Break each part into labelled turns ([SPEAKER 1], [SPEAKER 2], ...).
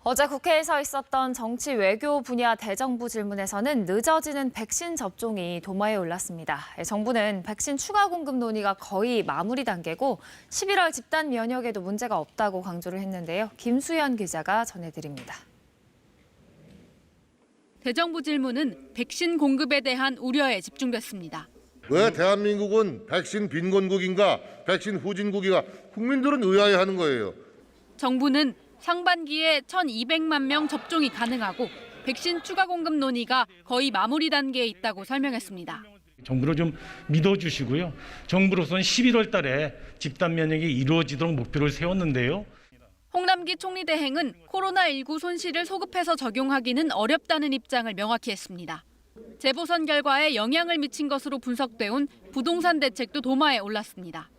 [SPEAKER 1] 어제 국회에서 있었던 정치 외교 분야 대정부 질문에서는 늦어지는 백신 접종이 도마에 올랐습니다. 정부는 백신 추가 공급 논의가 거의 마무리 단계고 11월 집단 면역에도 문제가 없다고 강조를 했는데요. 김수현 기자가 전해드립니다.
[SPEAKER 2] 대정부 질문은 백신 공급에 대한 우려에 집중됐습니다.
[SPEAKER 3] 왜 대한민국은 백신 빈곤국인가, 백신 후진국인가 국민들은 의아해하는 거예요.
[SPEAKER 2] 정부는 상반기에 1,200만 명 접종이 가능하고 백신 추가 공급 논의가 거의 마무리 단계에 있다고 설명했습니다.
[SPEAKER 4] 정부를 좀 믿어주시고요. 정부로서는 11월 달에 집단 면역이 이루어지도록 목표를 세웠는데요.
[SPEAKER 2] 홍남기 총리 대행은 코로나19 손실을 소급해서 적용하기는 어렵다는 입장을 명확히 했습니다. 재보선 결과에 영향을 미친 것으로 분석돼온 부동산 대책도 도마에 올랐습니다.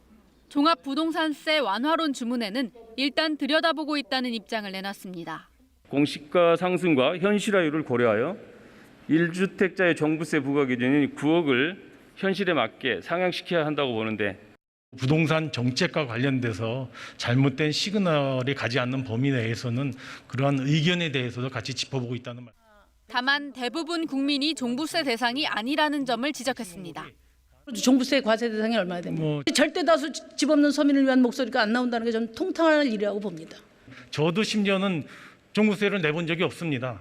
[SPEAKER 2] 종합부동산세 완화론 주문에는 일단 들여다보고 있다는 입장을 내놨습니다.
[SPEAKER 5] 공시가 상승과 현실화율을 고려하여 1주택자의 종부세 부과 기준인 9억을 현실에 맞게 상향시켜야 한다고 보는데
[SPEAKER 4] 부동산 정책과 관련돼서 잘못된 시그널이 가지 않는 범위 내에서는 그러한 의견에 대해서도 같이 짚어보고 있다는 말.
[SPEAKER 2] 다만 대부분 국민이 종부세 대상이 아니라는 점을 지적했습니다.
[SPEAKER 6] 종부세 과세 대상이 얼마나 됩니까? 절대 다수 집 없는 서민을 위한 목소리가 안 나온다는 게 저는 통탄할 일이라고 봅니다.
[SPEAKER 4] 저도 심지어는 종부세를 내본 적이 없습니다.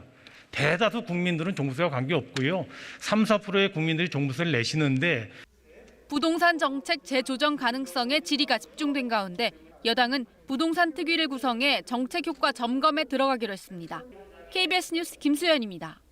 [SPEAKER 4] 대다수 국민들은 종부세와 관계없고요. 3, 4%의 국민들이 종부세를 내시는데
[SPEAKER 2] 부동산 정책 재조정 가능성에 질의가 집중된 가운데 여당은 부동산 특위를 구성해 정책 효과 점검에 들어가기로 했습니다. KBS 뉴스 김수연입니다.